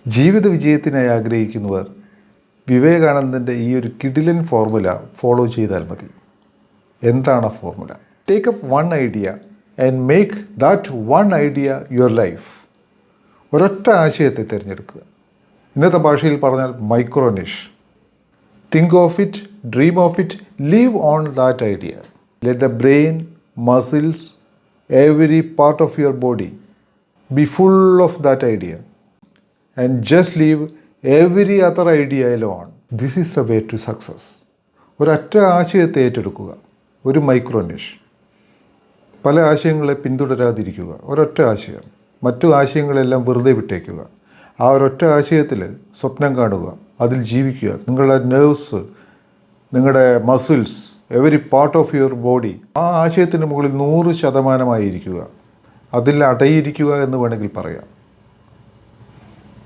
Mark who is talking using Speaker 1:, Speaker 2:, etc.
Speaker 1: ജീവിത വിജയത്തിനായി ആഗ്രഹിക്കുന്നവർ വിവേകാനന്ദൻ്റെ ഈ ഒരു കിടിലൻ ഫോർമുല ഫോളോ ചെയ്താൽ മതി. എന്താണ് ആ formula? Take up one idea and make that one idea your life. ഒരൊറ്റ ആശയത്തെ തിരഞ്ഞെടുക്കുക. ഇന്നത്തെ ഭാഷയിൽ പറഞ്ഞാൽ micro niche. Think of it, dream of it, live on that idea. Let the brain, muscles, every part of your body be full of that idea and just leave every other idea alone. This is the way to success. ഒരൊറ്റ ആശയത്തെ ഏറ്റെടുക്കുക, ഒരു മൈക്രോനിഷ്. പല ആശയങ്ങളെ പിന്തുടരാതിരിക്കുക, ഒരൊറ്റ ആശയം. മറ്റു ആശയങ്ങളെല്ലാം വെറുതെ വിട്ടേക്കുക. ആ ഒരൊറ്റ ആശയത്തിൽ സ്വപ്നം കാണുക, അതിൽ ജീവിക്കുക. നിങ്ങളുടെ നെർവ്സ്, നിങ്ങളുടെ muscles, every part of your body ആ ആശയത്തിന് മുകളിൽ 100% ഇരിക്കുക. അതിൽ അടയിരിക്കുക എന്ന് വേണമെങ്കിൽ പറയാം.